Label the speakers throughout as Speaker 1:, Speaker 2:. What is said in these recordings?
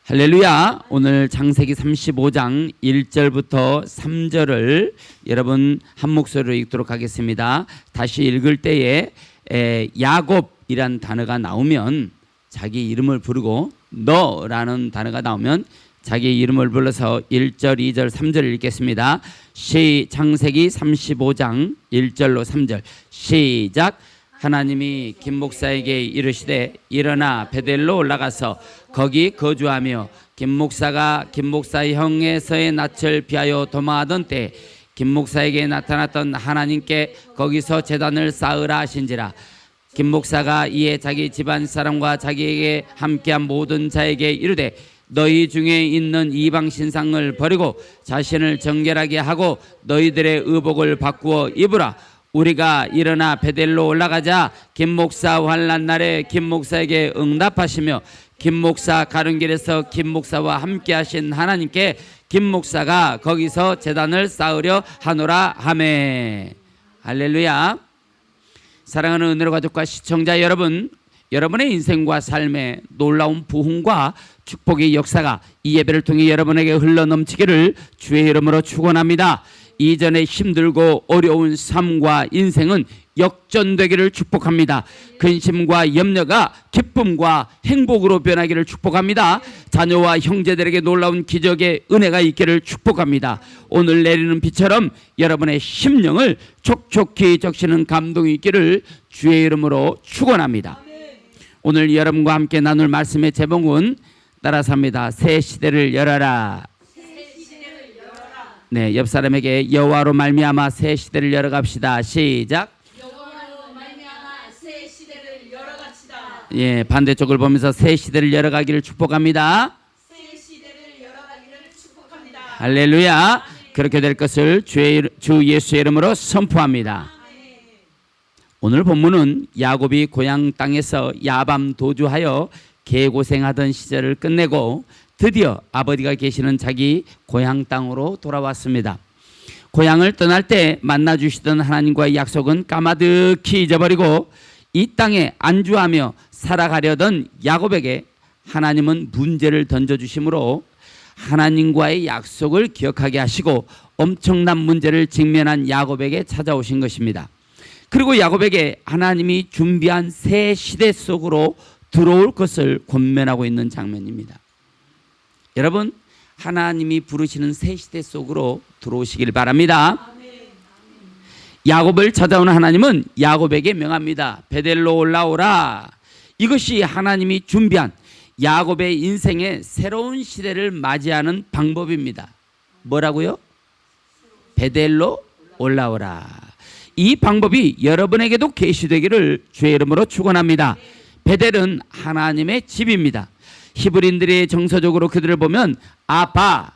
Speaker 1: 할렐루야. 오늘 창세기 35장 1절부터 3절을 여러분 한 목소리로 읽도록 하겠습니다. 다시 읽을 때에 야곱이란 단어가 나오면 자기 이름을 부르고 너라는 단어가 나오면 자기 이름을 불러서 1절, 2절, 3절을 읽겠습니다. 창세기 35장 1절로 3절 시작. 하나님이 김 목사에게 이르시되 일어나 베델로 올라가서 거기 거주하며 김 목사가 김 목사의 형 에서의 낯을 피하여 도망하던 때 김 목사에게 나타났던 하나님께 거기서 제단을 쌓으라 하신지라. 김 목사가 이에 자기 집안 사람과 자기에게 함께한 모든 자에게 이르되 너희 중에 있는 이방 신상을 버리고 자신을 정결하게 하고 너희들의 의복을 바꾸어 입으라. 우리가 일어나 베델로 올라가자. 김 목사 환난 날에 김 목사에게 응답하시며 김 목사 가는 길에서 김 목사와 함께 하신 하나님께 김 목사가 거기서 제단을 쌓으려 하노라 하매. 할렐루야. 사랑하는 은혜로 가족과 시청자 여러분, 여러분의 인생과 삶에 놀라운 부흥과 축복의 역사가 이 예배를 통해 여러분에게 흘러넘치기를 주의 이름으로 축원합니다. 이전에 힘들고 어려운 삶과 인생은 역전되기를 축복합니다. 근심과 염려가 기쁨과 행복으로 변하기를 축복합니다. 자녀와 형제들에게 놀라운 기적의 은혜가 있기를 축복합니다. 오늘 내리는 비처럼 여러분의 심령을 촉촉히 적시는 감동이 있기를 주의 이름으로 축원합니다. 오늘 여러분과 함께 나눌 말씀의 제목은 따라서 합니다. 새 시대를 열어라. 네, 옆 사람에게 여호와로 말미암아 새 시대를 열어갑시다. 시작.
Speaker 2: 여호와로 말미암아 새 시대를 열어갑시다.
Speaker 1: 예, 반대쪽을 보면서 새 시대를 열어가기를 축복합니다.
Speaker 2: 새 시대를 열어가기를 축복합니다.
Speaker 1: 할렐루야. 그렇게 될 것을 주 예수의 이름으로 선포합니다. 오늘 본문은 야곱이 고향 땅에서 야밤 도주하여 개고생하던 시절을 끝내고 드디어 아버지가 계시는 자기 고향 땅으로 돌아왔습니다. 고향을 떠날 때 만나주시던 하나님과의 약속은 까마득히 잊어버리고 이 땅에 안주하며 살아가려던 야곱에게 하나님은 문제를 던져주심으로 하나님과의 약속을 기억하게 하시고 엄청난 문제를 직면한 야곱에게 찾아오신 것입니다. 그리고 야곱에게 하나님이 준비한 새 시대 속으로 들어올 것을 권면하고 있는 장면입니다. 여러분, 하나님이 부르시는 새 시대 속으로 들어오시길 바랍니다. 야곱을 찾아오는 하나님은 야곱에게 명합니다. 베델로 올라오라. 이것이 하나님이 준비한 야곱의 인생의 새로운 시대를 맞이하는 방법입니다. 뭐라고요? 베델로 올라오라. 이 방법이 여러분에게도 계시되기를 주의 이름으로 축원합니다. 베델은 하나님의 집입니다. 히브리인들이 정서적으로 그들을 보면 아바,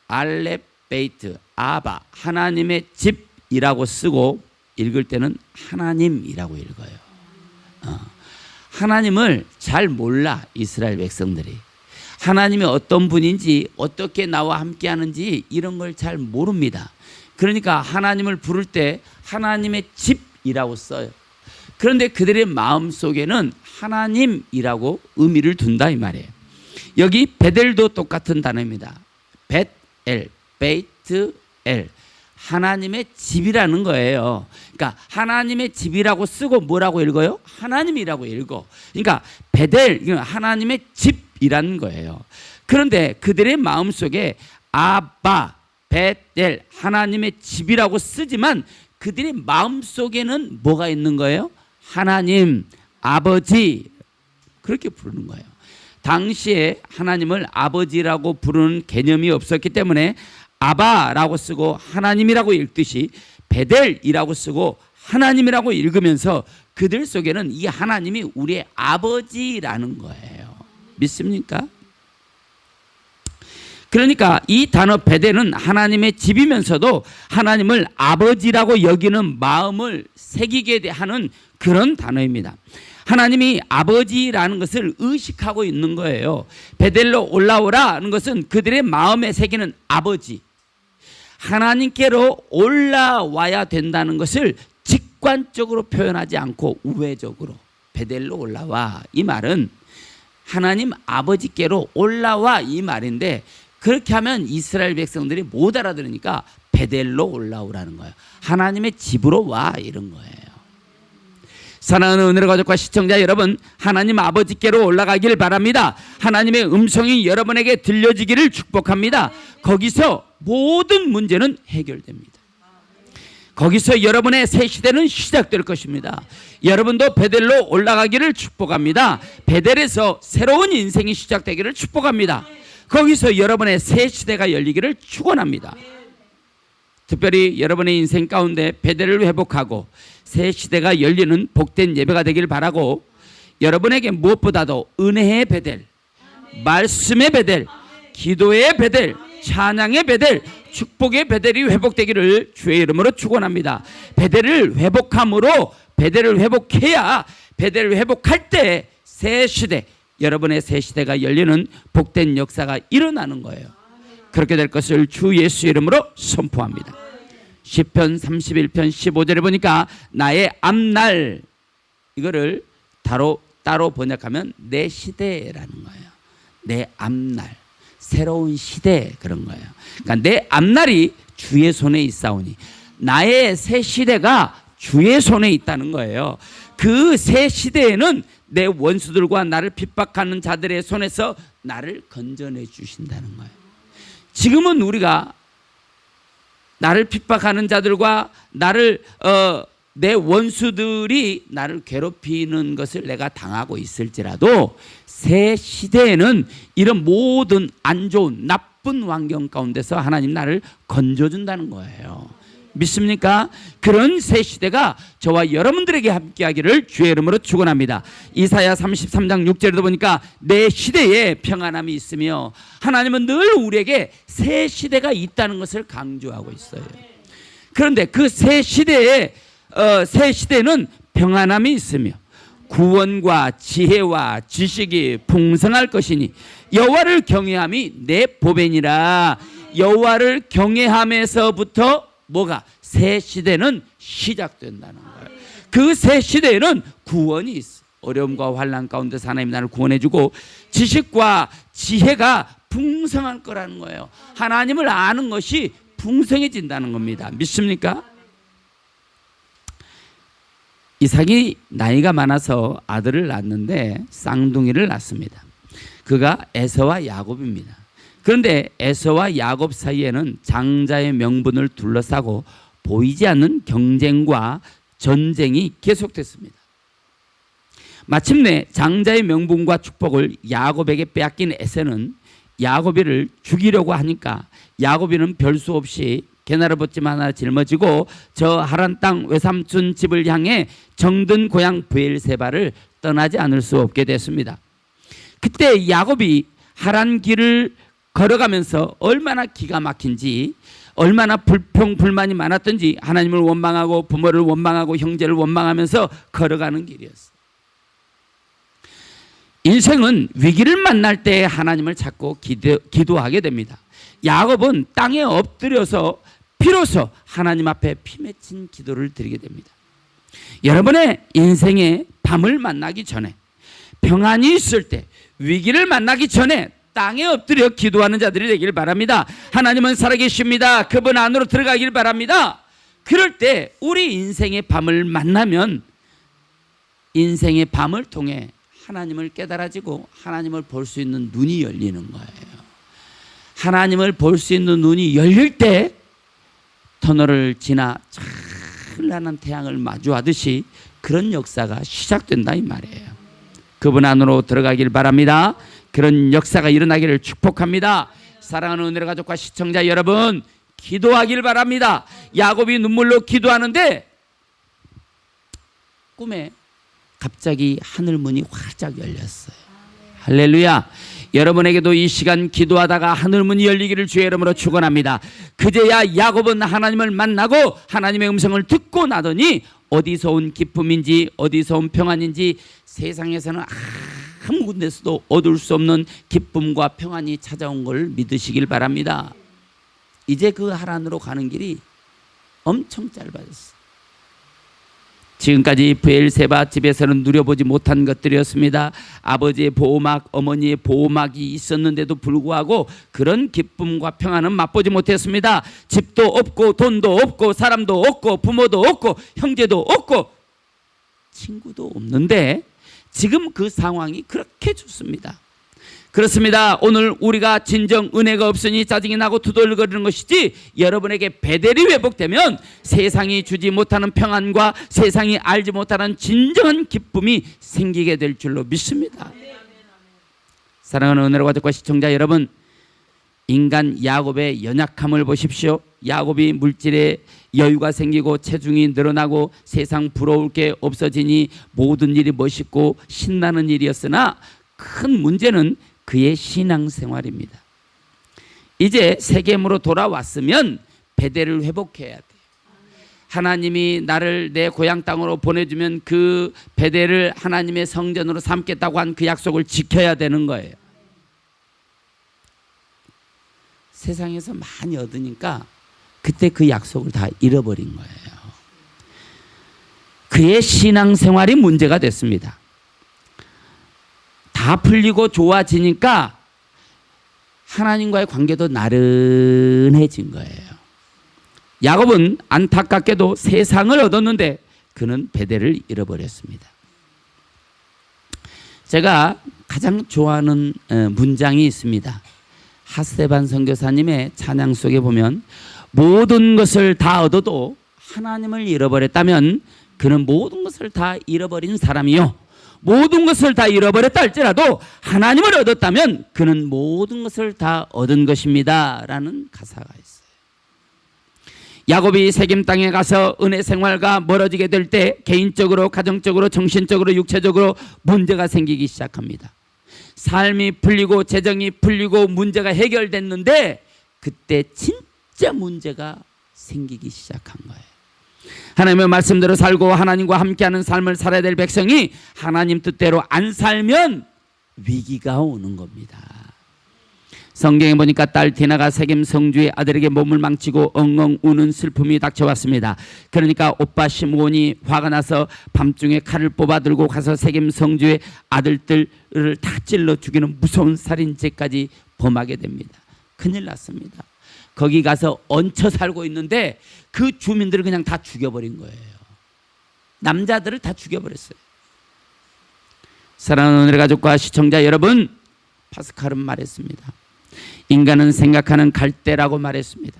Speaker 1: 알레베이트, 아바, 하나님의 집이라고 쓰고 읽을 때는 하나님이라고 읽어요. 하나님을 잘 몰라 이스라엘 백성들이. 하나님이 어떤 분인지 어떻게 나와 함께 하는지 이런 걸 잘 모릅니다. 그러니까 하나님을 부를 때 하나님의 집이라고 써요. 그런데 그들의 마음속에는 하나님이라고 의미를 둔다 이 말이에요. 여기 베델도 똑같은 단어입니다. 벳엘, 베이트엘, 하나님의 집이라는 거예요. 그러니까 하나님의 집이라고 쓰고 뭐라고 읽어요? 하나님이라고 읽어. 그러니까 베델, 이건 하나님의 집이라는 거예요. 그런데 그들의 마음속에 아바, 벳엘, 하나님의 집이라고 쓰지만 그들의 마음속에는 뭐가 있는 거예요? 하나님, 아버지, 그렇게 부르는 거예요. 당시에 하나님을 아버지라고 부르는 개념이 없었기 때문에 아바라고 쓰고 하나님이라고 읽듯이 베델이라고 쓰고 하나님이라고 읽으면서 그들 속에는 이 하나님이 우리의 아버지라는 거예요. 믿습니까? 그러니까 이 단어 베델은 하나님의 집이면서도 하나님을 아버지라고 여기는 마음을 새기게 하는 그런 단어입니다. 하나님이 아버지라는 것을 의식하고 있는 거예요. 베델로 올라오라는 것은 그들의 마음에 새기는 아버지, 하나님께로 올라와야 된다는 것을 직관적으로 표현하지 않고 우회적으로 베델로 올라와. 이 말은 하나님 아버지께로 올라와 이 말인데, 그렇게 하면 이스라엘 백성들이 못 알아들으니까 베델로 올라오라는 거예요. 하나님의 집으로 와, 이런 거예요. 사랑하는 은혜로 가족과 시청자 여러분, 하나님 아버지께로 올라가길 바랍니다. 하나님의 음성이 여러분에게 들려지기를 축복합니다. 거기서 모든 문제는 해결됩니다. 거기서 여러분의 새 시대는 시작될 것입니다. 여러분도 베델로 올라가기를 축복합니다. 베델에서 새로운 인생이 시작되기를 축복합니다. 거기서 여러분의 새 시대가 열리기를 축원합니다. 특별히 여러분의 인생 가운데 베델을 회복하고 새 시대가 열리는 복된 예배가 되길 바라고, 여러분에게 무엇보다도 은혜의 베델, 말씀의 베델, 기도의 베델, 찬양의 베델, 축복의 베델이 회복되기를 주의 이름으로 축원합니다. 베델을 회복함으로, 베델을 회복해야, 베델을 회복할 때 새 시대, 여러분의 새 시대가 열리는 복된 역사가 일어나는 거예요. 그렇게 될 것을 주 예수 이름으로 선포합니다. 시편 31편 15절에 보니까 나의 앞날, 이거를 따로 번역하면 내 시대라는 거예요. 내 앞날, 새로운 시대, 그런 거예요. 그러니까 내 앞날이 주의 손에 있사오니, 나의 새 시대가 주의 손에 있다는 거예요. 그 새 시대에는 내 원수들과 나를 핍박하는 자들의 손에서 나를 건져내 주신다는 거예요. 지금은 우리가 나를 핍박하는 자들과 내 원수들이 나를 괴롭히는 것을 내가 당하고 있을지라도, 새 시대에는 이런 모든 안 좋은 나쁜 환경 가운데서 하나님 나를 건져준다는 거예요. 믿습니까? 그런 새 시대가 저와 여러분들에게 함께하기를 주의 이름으로 축원합니다. 이사야 33장 6절에도 보니까 내 시대에 평안함이 있으며, 하나님은 늘 우리에게 새 시대가 있다는 것을 강조하고 있어요. 그런데 그 새 시대에 새 시대는 평안함이 있으며 구원과 지혜와 지식이 풍성할 것이니 여호와를 경외함이 내 보배니라. 여호와를 경외함에서부터 뭐가? 새 시대는 시작된다는 거예요. 그 새 시대에는 구원이 있어. 어려움과 환난 가운데서 하나님 나를 구원해주고 지식과 지혜가 풍성할 거라는 거예요. 하나님을 아는 것이 풍성해진다는 겁니다. 믿습니까? 이삭이 나이가 많아서 아들을 낳았는데 쌍둥이를 낳습니다. 그가 에서와 야곱입니다. 그런데 에서와 야곱 사이에는 장자의 명분을 둘러싸고 보이지 않는 경쟁과 전쟁이 계속됐습니다. 마침내 장자의 명분과 축복을 야곱에게 빼앗긴 에서는 야곱이를 죽이려고 하니까 야곱이는 별수 없이 개나리봇짐 하나 짊어지고 저 하란 땅 외삼촌 집을 향해 정든 고향 브엘세바를 떠나지 않을 수 없게 됐습니다. 그때 야곱이 하란 길을 걸어가면서 얼마나 기가 막힌지, 얼마나 불평불만이 많았던지, 하나님을 원망하고 부모를 원망하고 형제를 원망하면서 걸어가는 길이었어요. 인생은 위기를 만날 때 하나님을 찾고 기도하게 됩니다. 야곱은 땅에 엎드려서 비로소 하나님 앞에 피 맺힌 기도를 드리게 됩니다. 여러분의 인생의 밤을 만나기 전에, 평안이 있을 때, 위기를 만나기 전에 땅에 엎드려 기도하는 자들이 되길 바랍니다. 하나님은 살아계십니다. 그분 안으로 들어가길 바랍니다. 그럴 때 우리 인생의 밤을 만나면 인생의 밤을 통해 하나님을 깨달아지고 하나님을 볼 수 있는 눈이 열리는 거예요. 하나님을 볼 수 있는 눈이 열릴 때 터널을 지나 찬란한 태양을 마주하듯이 그런 역사가 시작된다 이 말이에요. 그분 안으로 들어가길 바랍니다. 그런 역사가 일어나기를 축복합니다. 사랑하는 은혜의 가족과 시청자 여러분, 기도하길 바랍니다. 야곱이 눈물로 기도하는데 꿈에 갑자기 하늘 문이 활짝 열렸어요. 할렐루야. 여러분에게도 이 시간 기도하다가 하늘 문이 열리기를 주의 이름으로 축원합니다. 그제야 야곱은 하나님을 만나고 하나님의 음성을 듣고 나더니 어디서 온 기쁨인지 어디서 온 평안인지 세상에서는 아무 군데서도 얻을 수 없는 기쁨과 평안이 찾아온 걸 믿으시길 바랍니다. 이제 그 하란으로 가는 길이 엄청 짧아졌어요. 지금까지 브엘세바 집에서는 누려보지 못한 것들이었습니다. 아버지의 보호막, 어머니의 보호막이 있었는데도 불구하고 그런 기쁨과 평안은 맛보지 못했습니다. 집도 없고 돈도 없고 사람도 없고 부모도 없고 형제도 없고 친구도 없는데 지금 그 상황이 그렇게 좋습니다. 그렇습니다. 오늘 우리가 진정 은혜가 없으니 짜증이 나고 투덜거리는 것이지, 여러분에게 베델이 회복되면 세상이 주지 못하는 평안과 세상이 알지 못하는 진정한 기쁨이 생기게 될 줄로 믿습니다. 사랑하는 은혜로 가족과 시청자 여러분, 인간 야곱의 연약함을 보십시오. 야곱이 물질에 여유가 생기고 체중이 늘어나고 세상 부러울 게 없어지니 모든 일이 멋있고 신나는 일이었으나 큰 문제는 그의 신앙생활입니다. 이제 세겜으로 돌아왔으면 베델을 회복해야 돼요. 하나님이 나를 내 고향 땅으로 보내주면 그 베델을 하나님의 성전으로 삼겠다고 한 그 약속을 지켜야 되는 거예요. 세상에서 많이 얻으니까 그때 그 약속을 다 잃어버린 거예요. 그의 신앙생활이 문제가 됐습니다. 다 풀리고 좋아지니까 하나님과의 관계도 나른해진 거예요. 야곱은 안타깝게도 세상을 얻었는데 그는 베델을 잃어버렸습니다. 제가 가장 좋아하는 문장이 있습니다. 핫세반 선교사님의 찬양 속에 보면 모든 것을 다 얻어도 하나님을 잃어버렸다면 그는 모든 것을 다 잃어버린 사람이요, 모든 것을 다 잃어버렸다 할지라도 하나님을 얻었다면 그는 모든 것을 다 얻은 것입니다 라는 가사가 있어요. 야곱이 세겜 땅에 가서 은혜 생활과 멀어지게 될 때 개인적으로, 가정적으로, 정신적으로, 육체적으로 문제가 생기기 시작합니다. 삶이 풀리고 재정이 풀리고 문제가 해결됐는데 그때 진짜 문제가 생기기 시작한 거예요. 하나님의 말씀대로 살고 하나님과 함께하는 삶을 살아야 될 백성이 하나님 뜻대로 안 살면 위기가 오는 겁니다. 성경에 보니까 딸 디나가 세겜 성주의 아들에게 몸을 망치고 엉엉 우는 슬픔이 닥쳐왔습니다. 그러니까 오빠 시므온이 화가 나서 밤중에 칼을 뽑아 들고 가서 세겜 성주의 아들들을 다 찔러 죽이는 무서운 살인죄까지 범하게 됩니다. 큰일 났습니다. 거기 가서 얹혀 살고 있는데 그 주민들을 그냥 다 죽여버린 거예요. 남자들을 다 죽여버렸어요. 사랑하는 오늘의 가족과 시청자 여러분, 파스칼은 말했습니다. 인간은 생각하는 갈대라고 말했습니다.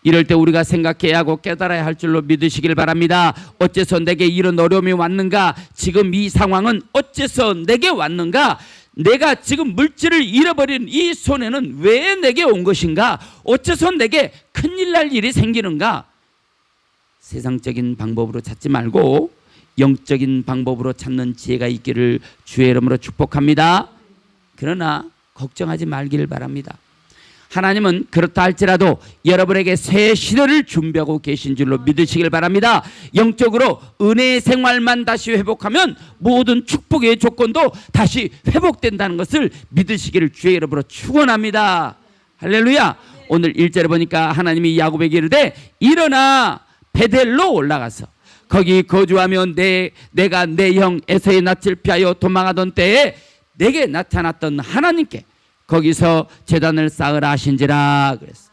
Speaker 1: 이럴 때 우리가 생각해야 하고 깨달아야 할 줄로 믿으시길 바랍니다. 어째서 내게 이런 어려움이 왔는가? 지금 이 상황은 어째서 내게 왔는가? 내가 지금 물질을 잃어버린 이 손해는 왜 내게 온 것인가? 어째서 내게 큰일 날 일이 생기는가? 세상적인 방법으로 찾지 말고 영적인 방법으로 찾는 지혜가 있기를 주의 이름으로 축복합니다. 그러나 걱정하지 말기를 바랍니다. 하나님은 그렇다 할지라도 여러분에게 새 시대를 준비하고 계신 줄로 믿으시길 바랍니다. 영적으로 은혜의 생활만 다시 회복하면 모든 축복의 조건도 다시 회복된다는 것을 믿으시기를 주의 이름으로 축원합니다. 할렐루야. 오늘 1절에 보니까 하나님이 야곱에게 이르되 일어나 베델로 올라가서 거기 거주하며 내가 내 형 에서의 낯을 피하여 도망하던 때에 내게 나타났던 하나님께 거기서 제단을 쌓으라 하신지라 그랬어요.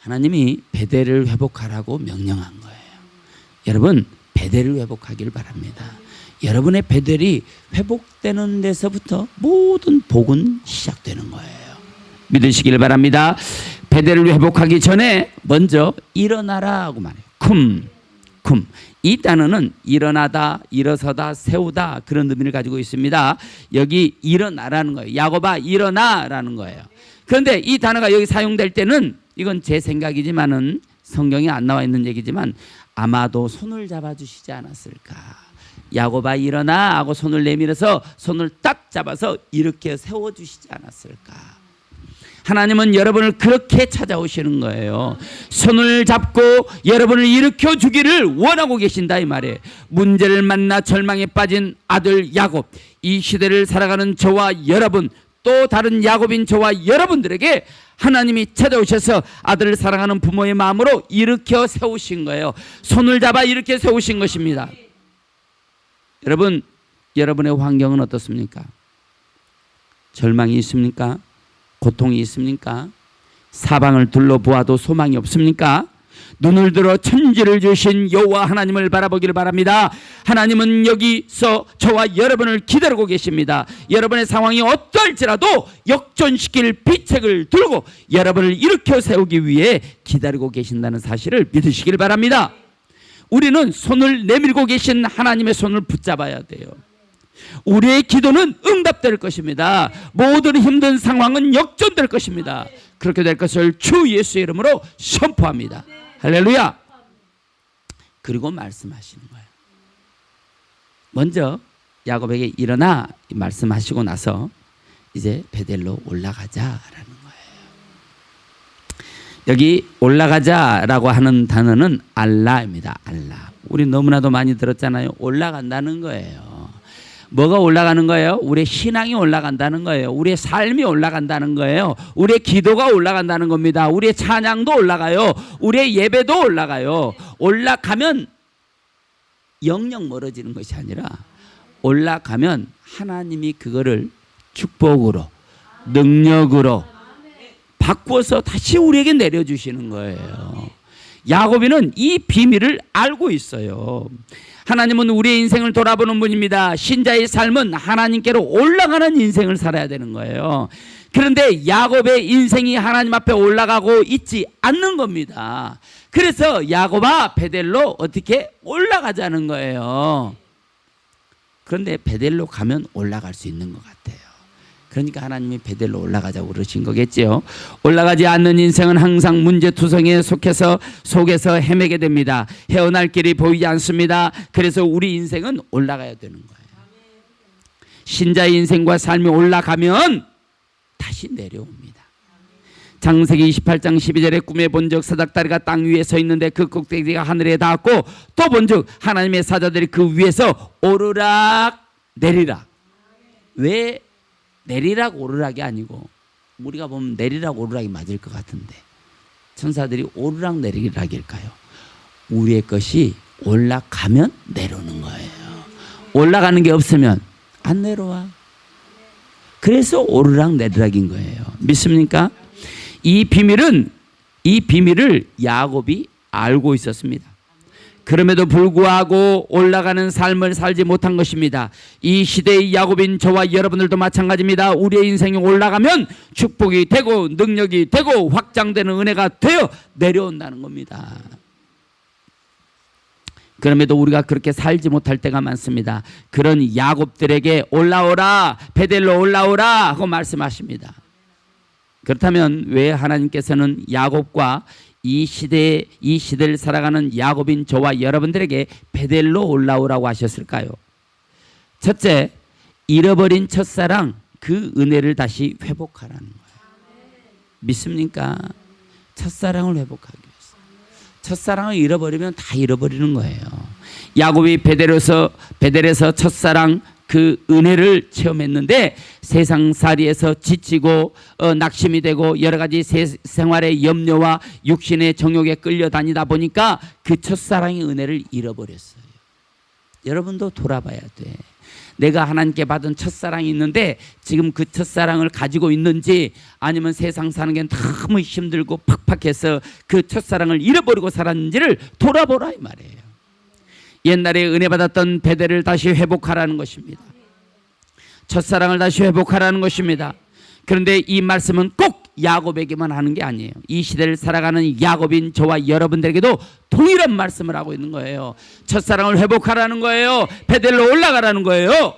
Speaker 1: 하나님이 베델을 회복하라고 명령한 거예요. 여러분, 베델을 회복하길 바랍니다. 여러분의 베델이 회복되는 데서부터 모든 복은 시작되는 거예요. 믿으시길 바랍니다. 베델을 회복하기 전에 먼저 일어나라고 말해요. 쿰. 이 단어는 일어나다, 일어서다, 세우다 그런 의미를 가지고 있습니다. 여기 일어나라는 거예요. 야곱아 일어나라는 거예요. 그런데 이 단어가 여기 사용될 때는 이건 제 생각이지만은 성경에 안 나와 있는 얘기지만 아마도 손을 잡아주시지 않았을까. 야곱아 일어나 하고 손을 내밀어서 손을 딱 잡아서 이렇게 세워주시지 않았을까. 하나님은 여러분을 그렇게 찾아오시는 거예요. 손을 잡고 여러분을 일으켜 주기를 원하고 계신다 이 말이에요. 문제를 만나 절망에 빠진 아들 야곱, 이 시대를 살아가는 저와 여러분 또 다른 야곱인 저와 여러분들에게 하나님이 찾아오셔서 아들을 사랑하는 부모의 마음으로 일으켜 세우신 거예요. 손을 잡아 일으켜 세우신 것입니다. 여러분, 여러분의 환경은 어떻습니까? 절망이 있습니까? 고통이 있습니까? 사방을 둘러보아도 소망이 없습니까? 눈을 들어 천지를 주신 여호와 하나님을 바라보기를 바랍니다. 하나님은 여기서 저와 여러분을 기다리고 계십니다. 여러분의 상황이 어떠할지라도 역전시킬 비책을 들고 여러분을 일으켜 세우기 위해 기다리고 계신다는 사실을 믿으시길 바랍니다. 우리는 손을 내밀고 계신 하나님의 손을 붙잡아야 돼요. 우리의 기도는 응답될 것입니다. 모든 힘든 상황은 역전될 것입니다. 그렇게 될 것을 주 예수의 이름으로 선포합니다. 할렐루야. 그리고 말씀하시는 거예요. 먼저 야곱에게 일어나 말씀하시고 나서 이제 베델로 올라가자라는 거예요. 여기 올라가자라고 하는 단어는 알라입니다. 알라. 우리 너무나도 많이 들었잖아요. 올라간다는 거예요. 뭐가 올라가는 거예요? 우리의 신앙이 올라간다는 거예요. 우리의 삶이 올라간다는 거예요. 우리의 기도가 올라간다는 겁니다. 우리의 찬양도 올라가요. 우리의 예배도 올라가요. 올라가면 영영 멀어지는 것이 아니라 올라가면 하나님이 그거를 축복으로, 능력으로 바꾸어서 다시 우리에게 내려주시는 거예요. 야곱이는 이 비밀을 알고 있어요. 하나님은 우리의 인생을 돌아보는 분입니다. 신자의 삶은 하나님께로 올라가는 인생을 살아야 되는 거예요. 그런데 야곱의 인생이 하나님 앞에 올라가고 있지 않는 겁니다. 그래서 야곱아 베델로 어떻게 올라가자는 거예요. 그런데 베델로 가면 올라갈 수 있는 것 같아요. 그러니까 하나님이 베델로 올라가자고 그러신 거겠죠. 올라가지 않는 인생은 항상 문제투성이에 속에서 헤매게 됩니다. 헤어날 길이 보이지 않습니다. 그래서 우리 인생은 올라가야 되는 거예요. 신자의 인생과 삶이 올라가면 다시 내려옵니다. 창세기 28장 12절에 꿈에 본즉 사닥다리가 땅 위에 서 있는데 그 꼭대기가 하늘에 닿았고 또 본즉 하나님의 사자들이 그 위에서 오르락 내리락. 왜 내리락 오르락이 아니고 우리가 보면 내리락 오르락이 맞을 것 같은데 천사들이 오르락 내리락일까요? 우리의 것이 올라가면 내려오는 거예요. 올라가는 게 없으면 안 내려와. 그래서 오르락 내리락인 거예요. 믿습니까? 이 비밀을 야곱이 알고 있었습니다. 그럼에도 불구하고 올라가는 삶을 살지 못한 것입니다. 이 시대의 야곱인 저와 여러분들도 마찬가지입니다. 우리의 인생이 올라가면 축복이 되고 능력이 되고 확장되는 은혜가 되어 내려온다는 겁니다. 그럼에도 우리가 그렇게 살지 못할 때가 많습니다. 그런 야곱들에게 올라오라, 베델로 올라오라 하고 말씀하십니다. 그렇다면 왜 하나님께서는 야곱과 이 시대를 살아가는 야곱인 저와 여러분들에게 베델로 올라오라고 하셨을까요? 첫째, 잃어버린 첫사랑 그 은혜를 다시 회복하라는 거예요. 믿습니까? 첫사랑을 회복하기 위해서. 첫사랑을 잃어버리면 다 잃어버리는 거예요. 야곱이 베델에서 첫사랑 그 은혜를 체험했는데 세상살이에서 지치고 낙심이 되고 여러 가지 생활의 염려와 육신의 정욕에 끌려다니다 보니까 그 첫사랑의 은혜를 잃어버렸어요. 여러분도 돌아봐야 돼. 내가 하나님께 받은 첫사랑이 있는데 지금 그 첫사랑을 가지고 있는지 아니면 세상 사는 게 너무 힘들고 팍팍해서 그 첫사랑을 잃어버리고 살았는지를 돌아보라 이 말이에요. 옛날에 은혜 받았던 베델을 다시 회복하라는 것입니다. 첫사랑을 다시 회복하라는 것입니다. 그런데 이 말씀은 꼭 야곱에게만 하는 게 아니에요. 이 시대를 살아가는 야곱인 저와 여러분들에게도 동일한 말씀을 하고 있는 거예요. 첫사랑을 회복하라는 거예요. 베델로 올라가라는 거예요.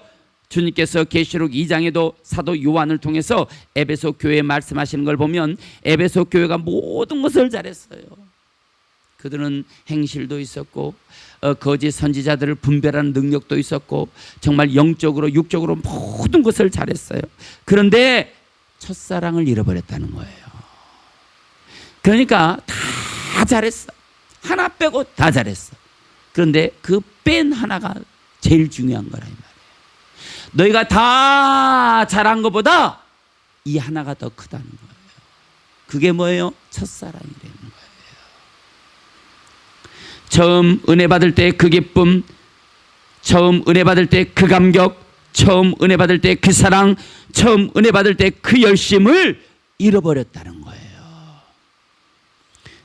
Speaker 1: 주님께서 계시록 2장에도 사도 요한을 통해서 에베소 교회에 말씀하시는 걸 보면 에베소 교회가 모든 것을 잘했어요. 그들은 행실도 있었고 거짓 선지자들을 분별하는 능력도 있었고 정말 영적으로 육적으로 모든 것을 잘했어요. 그런데 첫사랑을 잃어버렸다는 거예요. 그러니까 다 잘했어. 하나 빼고 다 잘했어. 그런데 그 뺀 하나가 제일 중요한 거라 이 말이에요. 너희가 다 잘한 것보다 이 하나가 더 크다는 거예요. 그게 뭐예요? 첫사랑이라는 거예요. 처음 은혜 받을 때 그 기쁨, 처음 은혜 받을 때 그 감격, 처음 은혜 받을 때 그 사랑, 처음 은혜 받을 때 그 열심을 잃어버렸다는 거예요.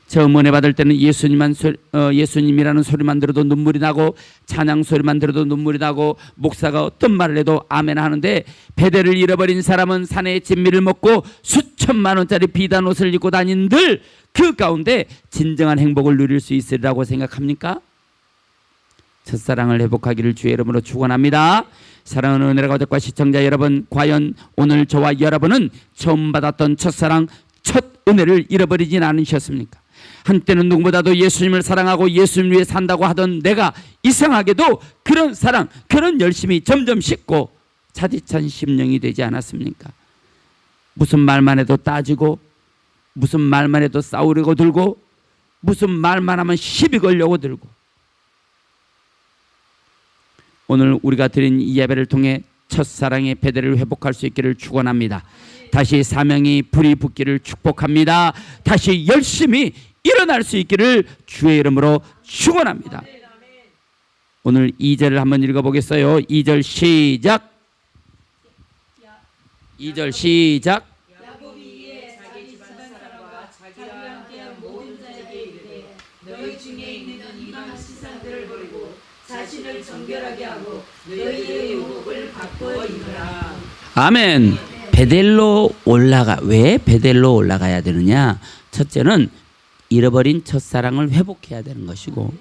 Speaker 1: 처음 은혜 받을 때는 예수님이라는 소리만 들어도 눈물이 나고 찬양 소리만 들어도 눈물이 나고 목사가 어떤 말을 해도 아멘 하는데, 베델을 잃어버린 사람은 사내의 진미를 먹고 수천만 원짜리 비단 옷을 입고 다닌들 그 가운데 진정한 행복을 누릴 수 있으리라고 생각합니까? 첫사랑을 회복하기를 주의 이름으로 축원합니다. 사랑하는 은혜라 가족과 시청자 여러분, 과연 오늘 저와 여러분은 처음 받았던 첫사랑, 첫 은혜를 잃어버리진 않으셨습니까? 한때는 누구보다도 예수님을 사랑하고 예수님 위해 산다고 하던 내가 이상하게도 그런 사랑, 그런 열심이 점점 식고 차디찬 심령이 되지 않았습니까? 무슨 말만 해도 따지고, 무슨 말만 해도 싸우려고 들고, 무슨 말만 하면 시비 걸려고 들고. 오늘 우리가 드린 이 예배를 통해 첫사랑의 베델을 회복할 수 있기를 축원합니다. 다시 사명이 불이 붙기를 축복합니다. 다시 열심히 일어날 수 있기를 주의 이름으로 축원합니다. 오늘 2절을 한번 읽어보겠어요. 2절 시작. 2절 시작.
Speaker 2: 야곱이 이에 자기 집안 사람과 자기와 함께한 모든 자에게 이르되 너희 중에 있는 이방 시상들을 버리고 자신을 정결하게 하고 너희의 의복을 바꿔 입으라.
Speaker 1: 아멘. 베델로 왜 베델로 올라가야 되느냐? 첫째는 잃어버린 첫사랑을 회복해야 되는 것이고,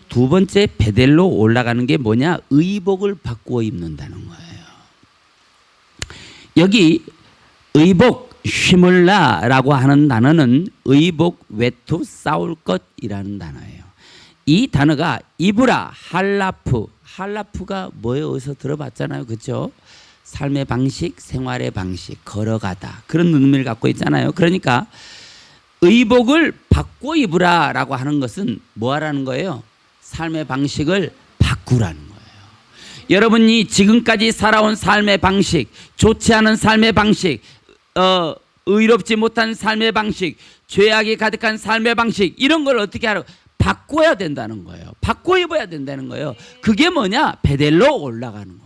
Speaker 1: 두 번째 베델로 올라가는 게 뭐냐? 의복을 바꾸어 입는다는 거예요. 여기 의복 쉬물라라고 하는 단어는 의복 외투 싸울 것이라는 단어예요. 이 단어가 이브라 할라프가 뭐예요? 어디서 들어봤잖아요, 그렇죠? 삶의 방식, 생활의 방식, 걸어가다, 그런 의미를 갖고 있잖아요. 그러니까 의복을 바꿔 입으라라고 하는 것은 뭐 하라는 거예요? 삶의 방식을 바꾸라는 거예요. 여러분이 지금까지 살아온 삶의 방식, 좋지 않은 삶의 방식, 의롭지 못한 삶의 방식, 죄악이 가득한 삶의 방식, 이런 걸 어떻게 하라고? 바꿔야 된다는 거예요. 바꿔 입어야 된다는 거예요. 그게 뭐냐? 베델로 올라가는 거예요.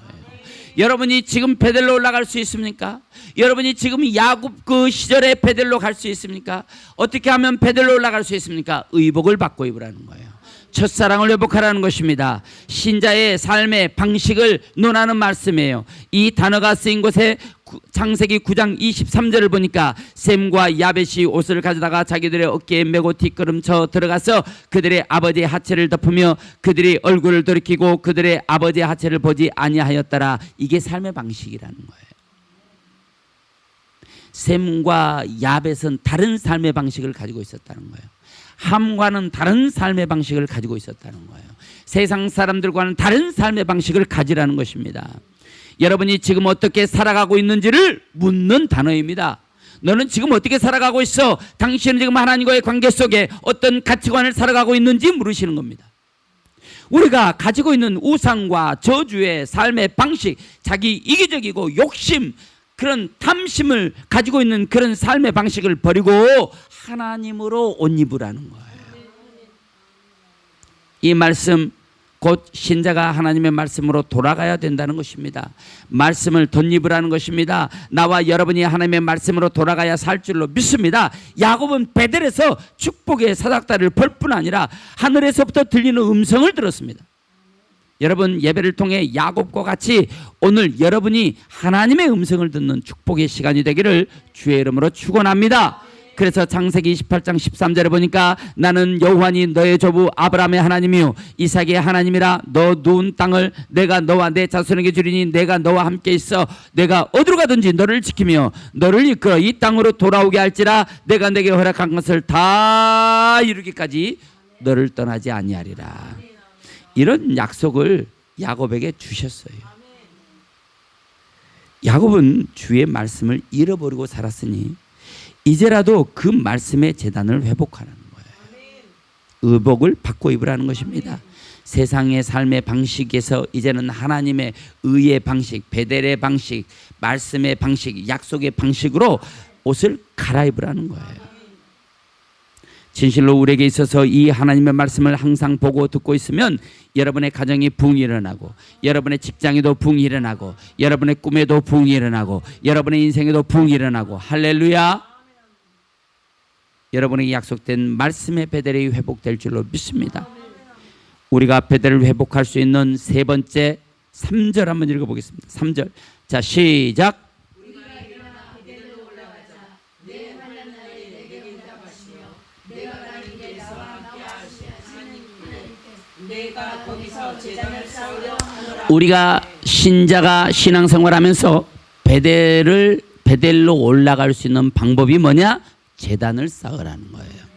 Speaker 1: 여러분이 지금 베델로 올라갈 수 있습니까? 여러분이 지금 야곱 그 시절에 베델로 갈 수 있습니까? 어떻게 하면 베델로 올라갈 수 있습니까? 의복을 바꿔 입으라는 거예요. 첫사랑을 회복하라는 것입니다. 신자의 삶의 방식을 논하는 말씀이에요. 이 단어가 쓰인 곳에 창세기 9장 23절을 보니까 셈과 야벳이 옷을 가져다가 자기들의 어깨에 메고 뒷걸음쳐 들어가서 그들의 아버지의 하체를 덮으며 그들이 얼굴을 돌이키고 그들의 아버지의 하체를 보지 아니하였더라. 이게 삶의 방식이라는 거예요. 셈과 야벳은 다른 삶의 방식을 가지고 있었다는 거예요. 함과는 다른 삶의 방식을 가지고 있었다는 거예요. 세상 사람들과는 다른 삶의 방식을 가지라는 것입니다. 여러분이 지금 어떻게 살아가고 있는지를 묻는 단어입니다. 너는 지금 어떻게 살아가고 있어? 당신은 지금 하나님과의 관계 속에 어떤 가치관을 살아가고 있는지 물으시는 겁니다. 우리가 가지고 있는 우상과 저주의 삶의 방식, 자기 이기적이고 욕심, 그런 탐심을 가지고 있는 그런 삶의 방식을 버리고 하나님으로 옷 입으라는 거예요. 이 말씀 곧 신자가 하나님의 말씀으로 돌아가야 된다는 것입니다. 말씀을 덧입으라는 것입니다. 나와 여러분이 하나님의 말씀으로 돌아가야 살 줄로 믿습니다. 야곱은 베델에서 축복의 사닥다리를 볼 뿐 아니라 하늘에서부터 들리는 음성을 들었습니다. 여러분, 예배를 통해 야곱과 같이 오늘 여러분이 하나님의 음성을 듣는 축복의 시간이 되기를 주의 이름으로 축원합니다. 그래서 창세기 28장 13절에 보니까 나는 여호와니 너의 조부 아브라함의 하나님이요 이삭의 하나님이라. 너 누운 땅을 내가 너와 내 자손에게 주리니 내가 너와 함께 있어 내가 어디로 가든지 너를 지키며 너를 이끌어 이 땅으로 돌아오게 할지라. 내가 내게 허락한 것을 다 이루기까지 너를 떠나지 아니하리라. 이런 약속을 야곱에게 주셨어요. 야곱은 주의 말씀을 잃어버리고 살았으니 이제라도 그 말씀의 재단을 회복하라는 거예요. 의복을 바꿔 입으라는 것입니다. 세상의 삶의 방식에서 이제는 하나님의 의의 방식, 베델의 방식, 말씀의 방식, 약속의 방식으로 옷을 갈아입으라는 거예요. 진실로 우리에게 있어서 이 하나님의 말씀을 항상 보고 듣고 있으면 여러분의 가정이 부흥이 일어나고, 여러분의 직장에도 부흥이 일어나고, 여러분의 꿈에도 부흥이 일어나고, 여러분의 인생에도 부흥이 일어나고. 할렐루야. 여러분에게 약속된 말씀의 베델이 회복될 줄로 믿습니다. 우리가 베델을 회복할 수 있는 세 번째 3절 한번 읽어보겠습니다. 3절. 자, 시작.
Speaker 2: 내가 거기서 제단을 쌓으려 하노라.
Speaker 1: 우리가 신자가 신앙생활하면서 베델로 올라갈 수 있는 방법이 뭐냐? 제단을 쌓으라는 거예요.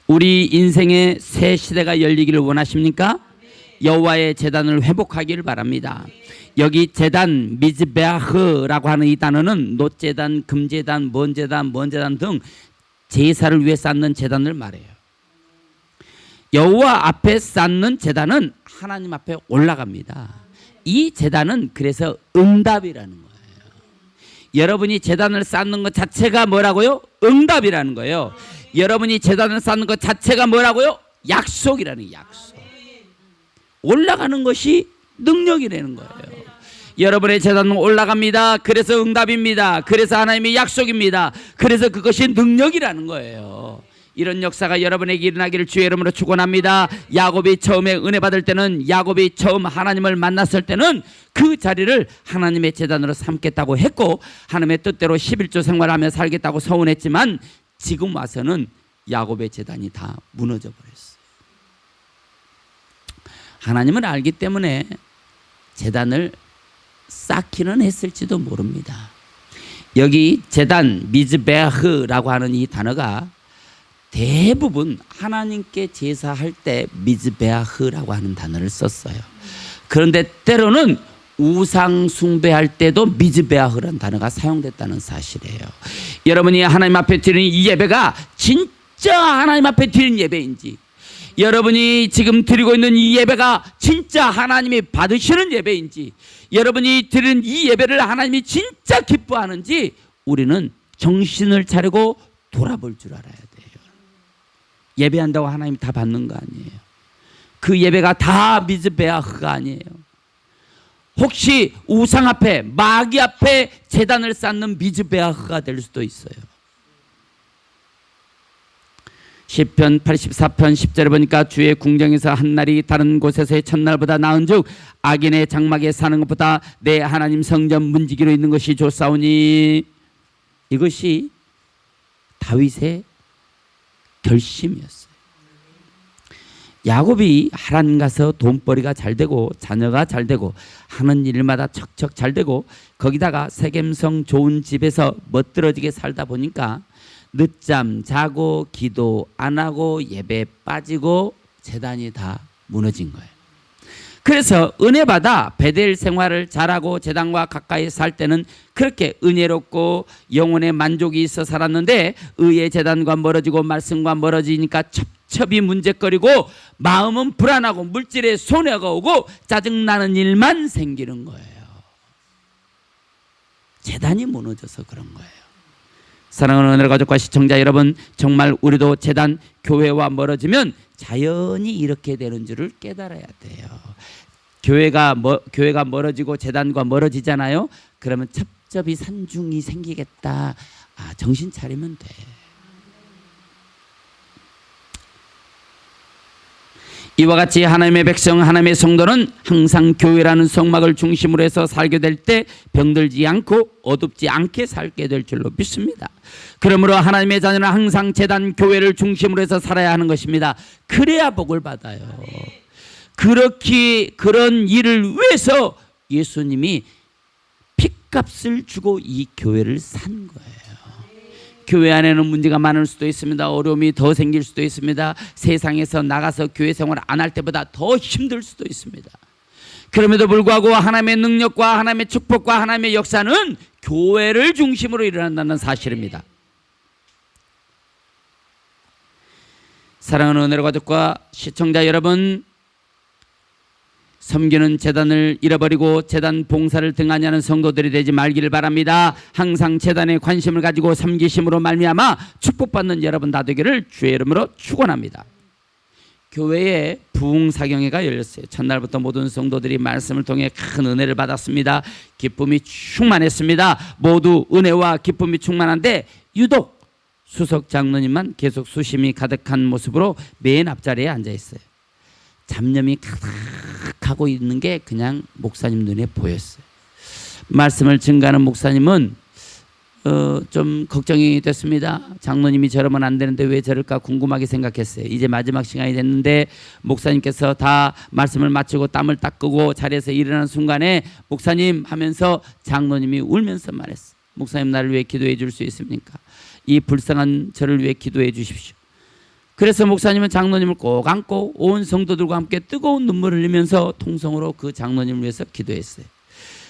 Speaker 1: 우리 인생의 새 시대가 열리기를 원하십니까? 여호와의 제단을 회복하기를 바랍니다. 여기 제단 미즈베아흐라고 하는 이 단어는 놋제단, 금제단, 먼 제단 등 제사를 위해 쌓는 제단을 말해요. 여호와 앞에 쌓는 제단은 하나님 앞에 올라갑니다. 이 제단은 그래서 응답이라는 거예요. 여러분이 제단을 쌓는 것 자체가 뭐라고요? 응답이라는 거예요. 여러분이 제단을 쌓는 것 자체가 뭐라고요? 약속이라는 약속. 올라가는 것이 능력이라는 거예요. 여러분의 제단은 올라갑니다. 그래서 응답입니다. 그래서 하나님의 약속입니다. 그래서 그것이 능력이라는 거예요. 이런 역사가 여러분에게 일어나기를 주의 이름으로 축원합니다. 야곱이 처음에 은혜 받을 때는, 야곱이 처음 하나님을 만났을 때는 그 자리를 하나님의 제단으로 삼겠다고 했고, 하나님의 뜻대로 11조 생활하며 살겠다고 서운했지만, 지금 와서는 야곱의 제단이 다 무너져 버렸어요. 하나님을 알기 때문에 제단을 쌓기는 했을지도 모릅니다. 여기 제단 미즈베아흐라고 하는 이 단어가 대부분 하나님께 제사할 때 미즈베아흐라고 하는 단어를 썼어요. 그런데 때로는 우상 숭배할 때도 미즈베아흐라는 단어가 사용됐다는 사실이에요. 여러분이 하나님 앞에 드리는 이 예배가 진짜 하나님 앞에 드리는 예배인지, 여러분이 지금 드리고 있는 이 예배가 진짜 하나님이 받으시는 예배인지, 여러분이 드리는 이 예배를 하나님이 진짜 기뻐하는지 우리는 정신을 차리고 돌아볼 줄 알아야 돼요. 예배한다고 하나님 다 받는 거 아니에요. 그 예배가 다 미즈베아흐가 아니에요. 혹시 우상 앞에, 마귀 앞에 제단을 쌓는 미즈베아흐가 될 수도 있어요. 시편 84편 10절에 보니까 주의 궁정에서 한 날이 다른 곳에서의 첫날보다 나은즉 악인의 장막에 사는 것보다 내 하나님 성전 문지기로 있는 것이 좋사오니. 이것이 다윗의 결심이었어요. 야곱이 하란 가서 돈벌이가 잘 되고 자녀가 잘 되고 하는 일마다 척척 잘 되고, 거기다가 세겜성 좋은 집에서 멋들어지게 살다 보니까 늦잠 자고 기도 안 하고 예배 빠지고 제단이 다 무너진 거예요. 그래서 은혜 받아 베델 생활을 잘하고 제단과 가까이 살 때는 그렇게 은혜롭고 영혼의 만족이 있어 살았는데, 의의 제단과 멀어지고 말씀과 멀어지니까 첩첩이 문제거리고 마음은 불안하고 물질에 손해가 오고 짜증나는 일만 생기는 거예요. 제단이 무너져서 그런 거예요. 사랑하는 은혜의 가족과 시청자 여러분, 정말 우리도 제단, 교회와 멀어지면 자연히 이렇게 되는 줄을 깨달아야 돼요. 교회가 멀어지고 제단과 멀어지잖아요. 그러면 첩첩이 산중이 생기겠다. 정신 차리면 돼. 이와 같이 하나님의 백성, 하나님의 성도는 항상 교회라는 성막을 중심으로 해서 살게 될 때 병들지 않고 어둡지 않게 살게 될 줄로 믿습니다. 그러므로 하나님의 자녀는 항상 제단, 교회를 중심으로 해서 살아야 하는 것입니다. 그래야 복을 받아요. 그런 일을 위해서 예수님이 핏값을 주고 이 교회를 산 거예요. 교회 안에는 문제가 많을 수도 있습니다. 어려움이 더 생길 수도 있습니다. 세상에서 나가서 교회 생활 안 할 때보다 더 힘들 수도 있습니다. 그럼에도 불구하고 하나님의 능력과 하나님의 축복과 하나님의 역사는 교회를 중심으로 일어난다는 사실입니다. 사랑하는 은혜로 가족과 시청자 여러분, 섬기는 재단을 잃어버리고 재단 봉사를 등한히 하는 성도들이 되지 말기를 바랍니다. 항상 재단에 관심을 가지고 섬기심으로 말미암아 축복받는 여러분 다 되기를 주의 이름으로 축원합니다. 교회에 부흥사경회가 열렸어요. 첫날부터 모든 성도들이 말씀을 통해 큰 은혜를 받았습니다. 기쁨이 충만했습니다. 모두 은혜와 기쁨이 충만한데 유독 수석 장로님만 계속 수심이 가득한 모습으로 맨 앞자리에 앉아 있어요. 잡념이 가득하고 있는 게 그냥 목사님 눈에 보였어요. 말씀을 증가하는 목사님은 좀 걱정이 됐습니다. 장로님이 저러면 안 되는데 왜 저럴까 궁금하게 생각했어요. 이제 마지막 시간이 됐는데 목사님께서 다 말씀을 마치고 땀을 닦고 자리에서 일어나는 순간에 목사님 하면서 장로님이 울면서 말했어요. 목사님 나를 위해 기도해 줄 수 있습니까? 이 불쌍한 저를 위해 기도해 주십시오. 그래서 목사님은 장로님을 꼭 안고 온 성도들과 함께 뜨거운 눈물을 흘리면서 통성으로 그 장로님을 위해서 기도했어요.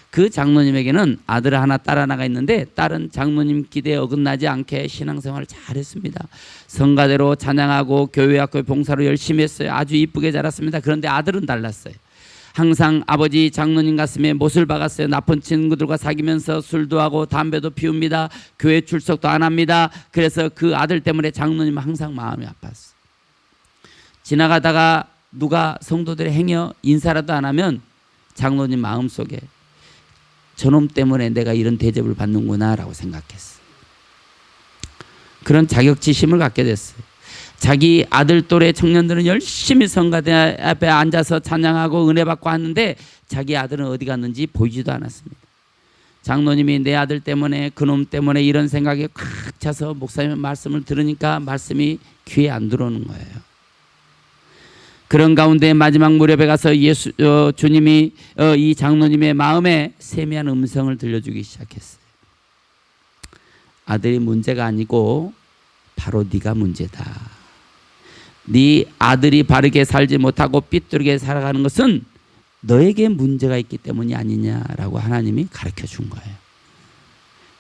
Speaker 1: 그 장로님에게는 아들 하나 딸 하나가 있는데 딸은 장로님 기대에 어긋나지 않게 신앙생활을 잘했습니다. 성가대로 찬양하고 교회 학교 봉사로 열심히 했어요. 아주 이쁘게 자랐습니다. 그런데 아들은 달랐어요. 항상 아버지 장로님 가슴에 못을 박았어요. 나쁜 친구들과 사귀면서 술도 하고 담배도 피웁니다. 교회 출석도 안 합니다. 그래서 그 아들 때문에 장로님은 항상 마음이 아팠어요. 지나가다가 누가 성도들의 행여 인사라도 안 하면 장로님 마음속에 저놈 때문에 내가 이런 대접을 받는구나 라고 생각했어요. 그런 자격지심을 갖게 됐어요. 자기 아들 또래 청년들은 열심히 성가대 앞에 앉아서 찬양하고 은혜 받고 하는데 자기 아들은 어디 갔는지 보이지도 않았습니다. 장로님이 내 아들 때문에 그놈 때문에 이런 생각이 꽉 차서 목사님의 말씀을 들으니까 말씀이 귀에 안 들어오는 거예요. 그런 가운데 마지막 무렵에 가서 주님이 이 장로님의 마음에 세미한 음성을 들려주기 시작했어요. 아들이 문제가 아니고 바로 네가 문제다. 네 아들이 바르게 살지 못하고 삐뚤게 살아가는 것은 너에게 문제가 있기 때문이 아니냐라고 하나님이 가르쳐 준 거예요.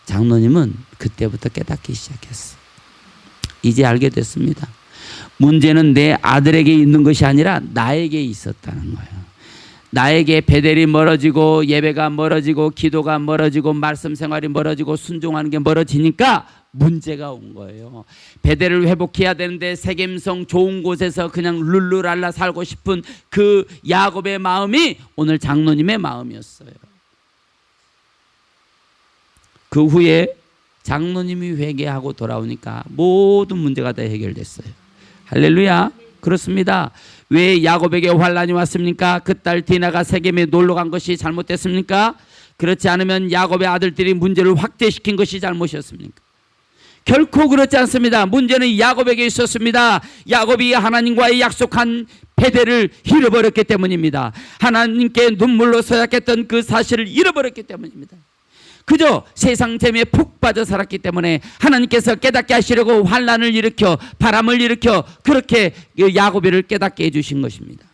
Speaker 1: 장로님은 그때부터 깨닫기 시작했어요. 이제 알게 됐습니다. 문제는 내 아들에게 있는 것이 아니라 나에게 있었다는 거예요. 나에게 베델이 멀어지고 예배가 멀어지고 기도가 멀어지고 말씀 생활이 멀어지고 순종하는 게 멀어지니까 문제가 온 거예요. 베델을 회복해야 되는데 세겜성 좋은 곳에서 그냥 룰루랄라 살고 싶은 그 야곱의 마음이 오늘 장로님의 마음이었어요. 그 후에 장로님이 회개하고 돌아오니까 모든 문제가 다 해결됐어요. 할렐루야. 그렇습니다. 왜 야곱에게 환란이 왔습니까? 그 딸 디나가 세겜에 놀러 간 것이 잘못됐습니까? 그렇지 않으면 야곱의 아들들이 문제를 확대시킨 것이 잘못이었습니까? 결코 그렇지 않습니다. 문제는 야곱에게 있었습니다. 야곱이 하나님과의 약속한 베델을 잃어버렸기 때문입니다. 하나님께 눈물로 서약했던 그 사실을 잃어버렸기 때문입니다. 그저 세상 재미에 푹 빠져 살았기 때문에 하나님께서 깨닫게 하시려고 환란을 일으켜 바람을 일으켜 그렇게 야곱이를 깨닫게 해주신 것입니다.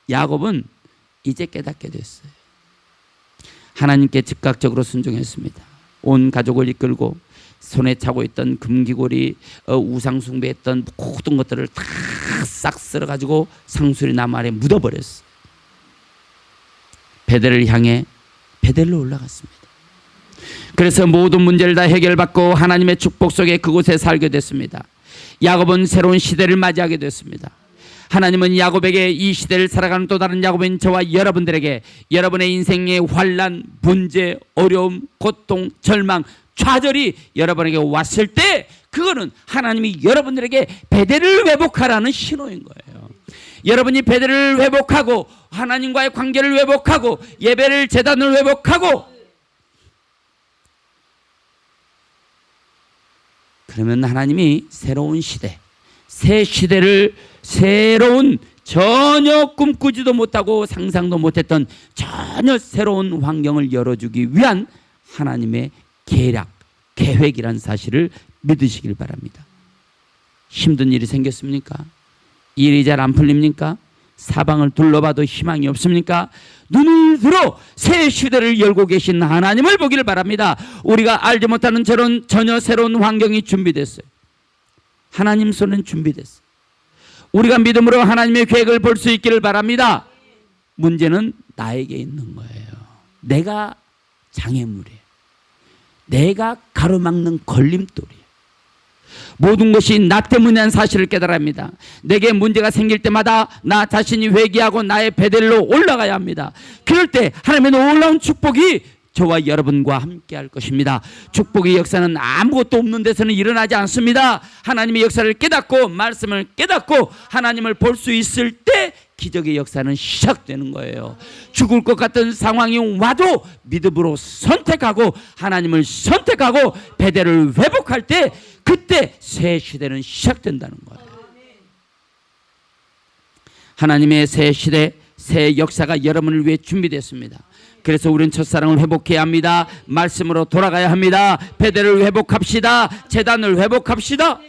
Speaker 1: 야곱은 이제 깨닫게 됐어요. 하나님께 즉각적으로 순종했습니다. 온 가족을 이끌고 손에 차고 있던 금기고리 우상 숭배했던 모든 것들을 다 싹 쓸어가지고 상수리 나무 아래 묻어버렸어요. 베델을 향해 베델로 올라갔습니다. 그래서 모든 문제를 다 해결받고 하나님의 축복 속에 그곳에 살게 됐습니다. 야곱은 새로운 시대를 맞이하게 됐습니다. 하나님은 야곱에게 이 시대를 살아가는 또 다른 야곱인 저와 여러분들에게 여러분의 인생의 환난, 문제, 어려움, 고통, 절망, 좌절이 여러분에게 왔을 때 그거는 하나님이 여러분들에게 베델을 회복하라는 신호인 거예요. 여러분이 베델을 회복하고 하나님과의 관계를 회복하고 예배를 제단을 회복하고 그러면 하나님이 새로운 시대, 새 시대를 새로운 전혀 꿈꾸지도 못하고 상상도 못했던 전혀 새로운 환경을 열어주기 위한 하나님의 계략, 계획이란 사실을 믿으시길 바랍니다. 힘든 일이 생겼습니까? 일이 잘 안 풀립니까? 사방을 둘러봐도 희망이 없습니까? 눈을 들어 새 시대를 열고 계신 하나님을 보기를 바랍니다. 우리가 알지 못하는 저런 전혀 새로운 환경이 준비됐어요. 하나님 손은 준비됐어요. 우리가 믿음으로 하나님의 계획을 볼 수 있기를 바랍니다. 문제는 나에게 있는 거예요. 내가 장애물이에요. 내가 가로막는 걸림돌이에요. 모든 것이 나 때문이라는 사실을 깨달아야 합니다. 내게 문제가 생길 때마다 나 자신이 회개하고 나의 베델로 올라가야 합니다. 그럴 때 하나님의 놀라운 축복이 저와 여러분과 함께 할 것입니다. 축복의 역사는 아무것도 없는 데서는 일어나지 않습니다. 하나님의 역사를 깨닫고 말씀을 깨닫고 하나님을 볼 수 있을 때 기적의 역사는 시작되는 거예요. 죽을 것 같은 상황이 와도 믿음으로 선택하고 하나님을 선택하고 베델을 회복할 때 그때 새 시대는 시작된다는 거예요. 하나님의 새 시대, 새 역사가 여러분을 위해 준비됐습니다. 그래서 우리는 첫사랑을 회복해야 합니다. 말씀으로 돌아가야 합니다. 베델을 회복합시다. 제단을 회복합시다.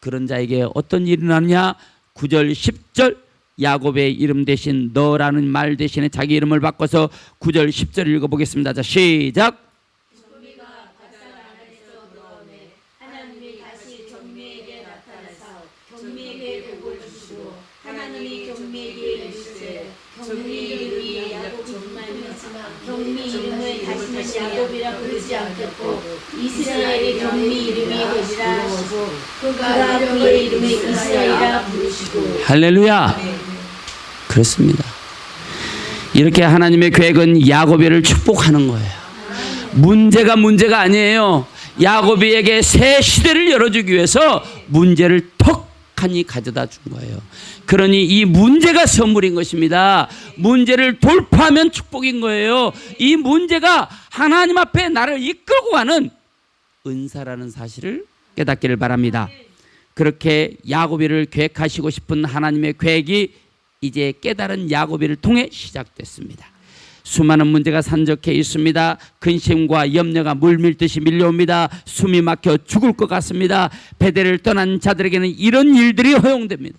Speaker 1: 그런 자에게 어떤 일이 나느냐? 9절 10절 야곱의 이름 대신 너라는 말 대신에 자기 이름을 바꿔서 9절 10절 읽어보겠습니다. 자, 시작.
Speaker 2: 경미가 바산 아라에서 돌아오매 하나님이 다시 경미에게 나타나사 경미에게 복을 주시고 하나님이 경미에게 이르시되 경미 이름이 야곱이지만 경미 이름을 다시는 야곱이라 부르지 않겠고 이스라엘의 경미 이름이 되리라 하시고 그가 그의 이름을 이스라엘이라 부르시고.
Speaker 1: 할렐루야. 그렇습니다. 이렇게 하나님의 계획은 야곱이를 축복하는 거예요. 문제가 아니에요. 야곱이에게 새 시대를 열어주기 위해서 문제를 턱하니 가져다 준 거예요. 그러니 이 문제가 선물인 것입니다. 문제를 돌파하면 축복인 거예요. 이 문제가 하나님 앞에 나를 이끌고 가는 은사라는 사실을 깨닫기를 바랍니다. 그렇게 야곱이를 계획하시고 싶은 하나님의 계획이 이제 깨달은 야곱이를 통해 시작됐습니다. 수많은 문제가 산적해 있습니다. 근심과 염려가 물밀듯이 밀려옵니다. 숨이 막혀 죽을 것 같습니다. 베델을 떠난 자들에게는 이런 일들이 허용됩니다.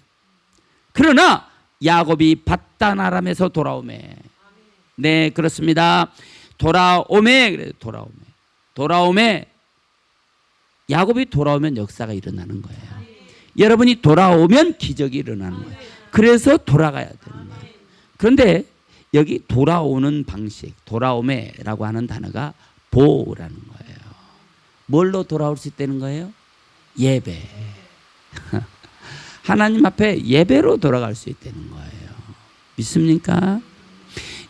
Speaker 1: 그러나 야곱이 밧단 아람에서 돌아오매. 네, 그렇습니다. 돌아오매. 야곱이 돌아오면 역사가 일어나는 거예요. 여러분이 돌아오면 기적이 일어나는 거예요. 그래서 돌아가야 되는 거예요. 그런데 여기 돌아오는 방식, 돌아오매라고 하는 단어가 보라는 거예요. 뭘로 돌아올 수 있다는 거예요? 예배. 하나님 앞에 예배로 돌아갈 수 있다는 거예요. 믿습니까?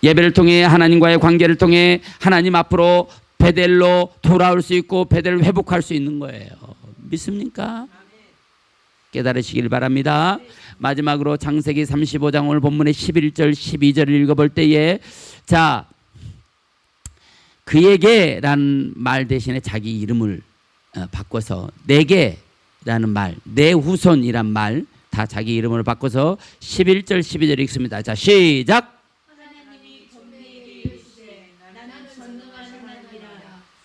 Speaker 1: 예배를 통해 하나님과의 관계를 통해 하나님 앞으로 베델로 돌아올 수 있고 베델을 회복할 수 있는 거예요. 믿습니까? 깨달으시길 바랍니다. 마지막으로 창세기 35장 오늘 본문의 11절 12절을 읽어볼 때에 자, 그에게라는 말 대신에 자기 이름을 바꿔서 내게라는 말, 내 후손이란 말 다 자기 이름으로 바꿔서 11절 12절 읽습니다. 자, 시작.
Speaker 2: 하나님이 경미에게 이르시되 나는 전능한 하나님이라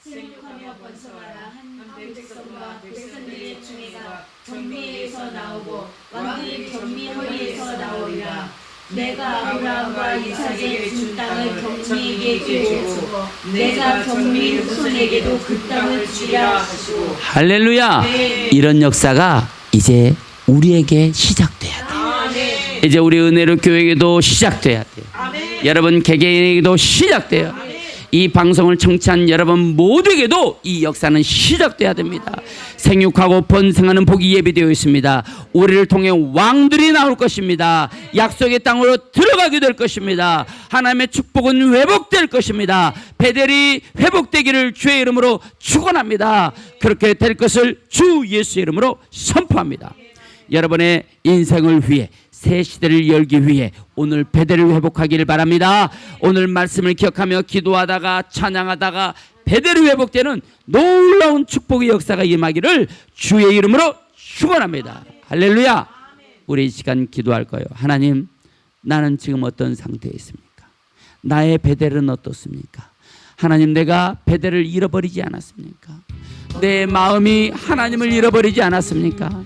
Speaker 2: 생육하며 번성하라 한 백성과 백성들의 중에가 경미에서 나오고 왕들의 경미 허리에서 나오리라. 내가 아브라함과 이삭에게 준 땅을 경미에게 주고 내가 경미 후손에게도 그 땅을 주리라 하시고.
Speaker 1: 할렐루야.
Speaker 2: 네.
Speaker 1: 이런 역사가 이제 우리에게 시작돼야 돼요.
Speaker 2: 네.
Speaker 1: 이제 우리 은혜로 교회에게도 시작돼야 돼요.
Speaker 2: 아멘.
Speaker 1: 여러분 개개인에게도 시작돼요. 이 방송을 청취한 여러분 모두에게도 이 역사는 시작돼야 됩니다. 생육하고 번성하는 복이 예비되어 있습니다. 우리를 통해 왕들이 나올 것입니다. 약속의 땅으로 들어가게 될 것입니다. 하나님의 축복은 회복될 것입니다. 베델이 회복되기를 주의 이름으로 축원합니다. 그렇게 될 것을 주 예수 이름으로 선포합니다. 여러분의 인생을 위해 새 시대를 열기 위해 오늘 베델을 회복하기를 바랍니다. 오늘 말씀을 기억하며 기도하다가 찬양하다가 베델이 회복되는 놀라운 축복의 역사가 임하기를 주의 이름으로 축원합니다. 할렐루야. 우리 이 시간 기도할 거예요. 하나님, 나는 지금 어떤 상태에 있습니까? 나의 베델은 어떻습니까? 하나님, 내가 베델을 잃어버리지 않았습니까? 내 마음이 하나님을 잃어버리지 않았습니까?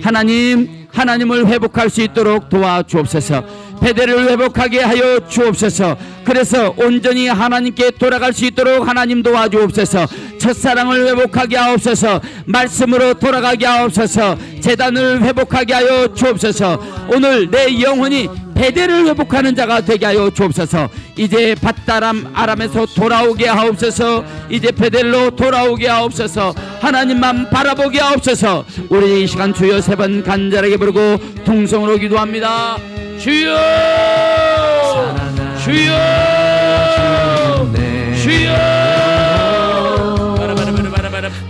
Speaker 1: 하나님, 하나님을 회복할 수 있도록 도와주옵소서. 베델을 회복하게 하여 주옵소서. 그래서 온전히 하나님께 돌아갈 수 있도록 하나님 도와주옵소서. 첫사랑을 회복하게 하옵소서. 말씀으로 돌아가게 하옵소서. 제단을 회복하게 하여 주옵소서. 오늘 내 영혼이 베델을 회복하는 자가 되게 하여 주옵소서. 이제 밧다람 아람에서 돌아오게 하옵소서. 이제 베델로 돌아오게 하옵소서. 하나님만 바라보게 하옵소서. 우리 이 시간 주여 세 번 간절하게 부르고 통성으로 기도합니다. 주여, 주여, 주여.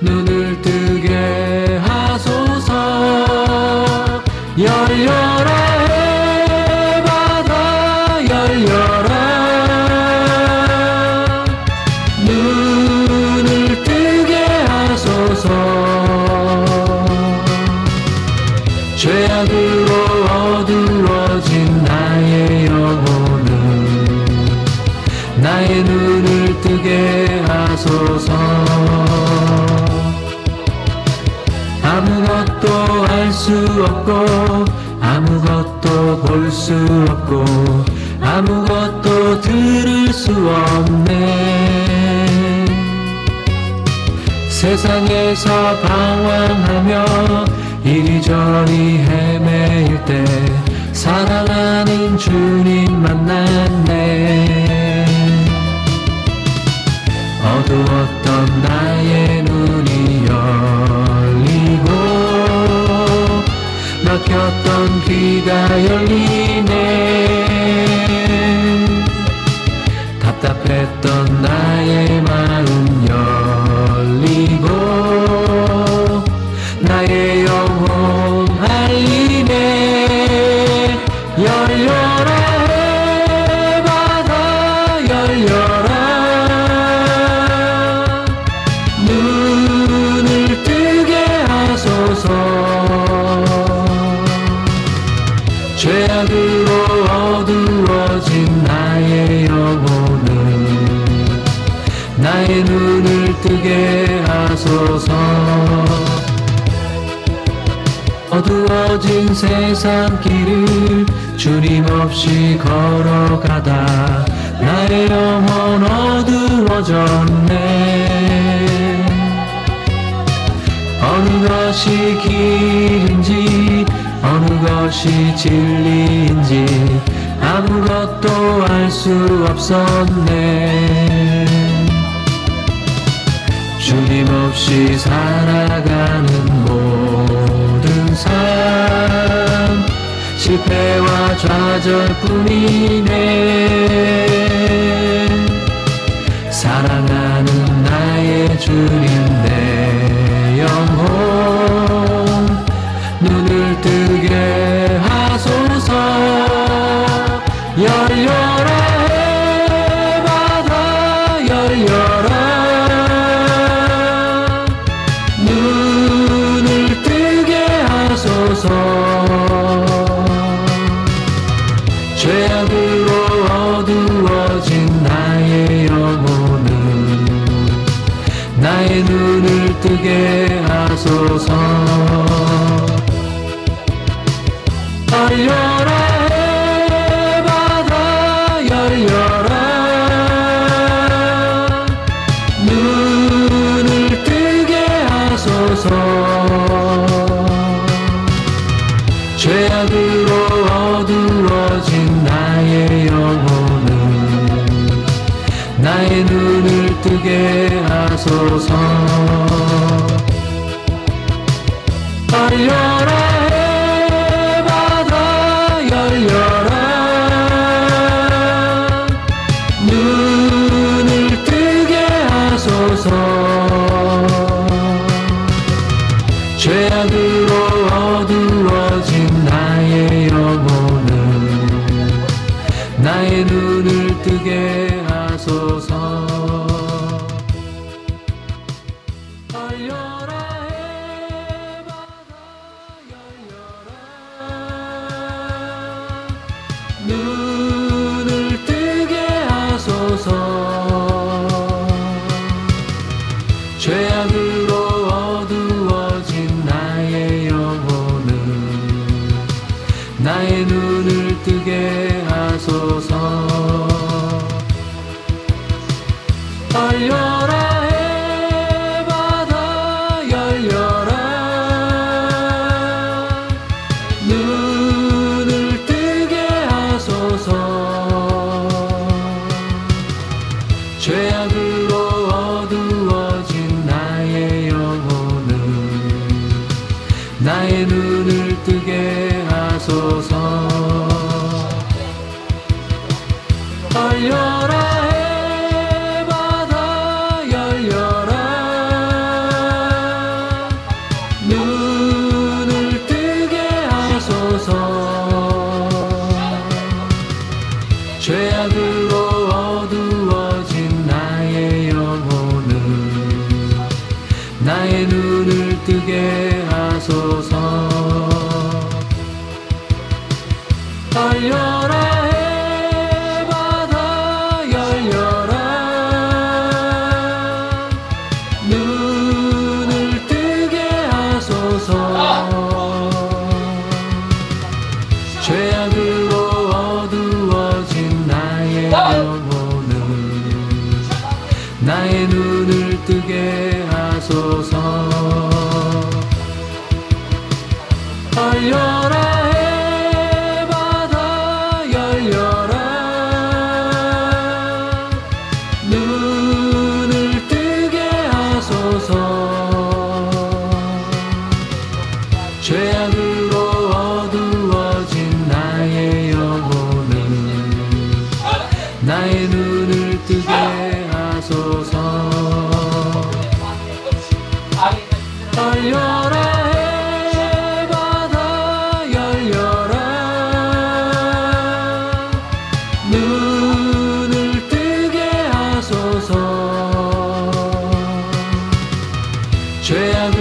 Speaker 3: 눈을 뜨게 하소서. 열려라 해바다 열려라. 눈을 뜨게 하소서. 죄악으로 어두워진 나의 영혼을 나의 눈을 뜨게 하소서. 아무것도 알 수 없고 아무것도 볼 수 없고 아무것도 들을 수 없네. 세상에서 방황하며 이리저리 헤매일 때 사랑하는 주님 만났네. 어두웠던 나의 눈이 열리고 막혔던 귀가 열리네. 답답했던 나의 마음 열리고 나의 영혼 알리네. 열려라 해바다 열려라. 눈을 뜨게 하소서. 죄악으로 어두워진 나의 영혼을 나의 눈을 뜨게 하소서. 어두워진 세상 길을 주님 없이 걸어가다 나의 영혼 어두워졌네. 어느 것이 길인지 어느 것이 진리인지 아무것도 알 수 없었네. 주님 없이 살아가는 모든 삶 실패와 좌절뿐이네. 사랑하는 나의 주님 내 영혼 눈을 뜨게 하소서. 열려라 해바다 열려라. 눈을 뜨게 하소서. 죄악으로 어두워진 나의 영혼을 나의 눈을 뜨게 하소서. 열려라 해바다 열려라. 눈을 뜨게 하소서. 죄악으로 어두워진 나의 영혼을 나의 눈을 뜨게 하소서. 열려라 해바다 열려라. 눈을 뜨게 하소서. 죄악으로 어두워진 나의 영혼을 나의 눈을 뜨게 하소서. 열려라 해바다 열려라. 눈을 뜨게 하소서. 죄악으로 어두워진 나의 영혼을 나의 눈을 뜨게 하소서. 열려라 해바다 열려라. 눈을 뜨게 하소서. 죄악으로 어두워진 나의 영혼을 나의 눈을 뜨게 하소서. 열려라 해바다 열려라 눈을 뜨게 하소서. 죄악으로 어두워진 나의 영혼을 나의 눈을 뜨게 하소서. 열려라 해바다 열려라 눈을 뜨게 하소서. 죄악으로 어두워진 나의 영혼을 나의 눈을 뜨게 하소서. 열려라 해바다 열려라 눈을 뜨게 하소서. 죄악으로 어두워진 나의 영혼을 나의 눈을 뜨게 하소서. 열려라 해바다 열려라 눈을 뜨게 하소서. 죄악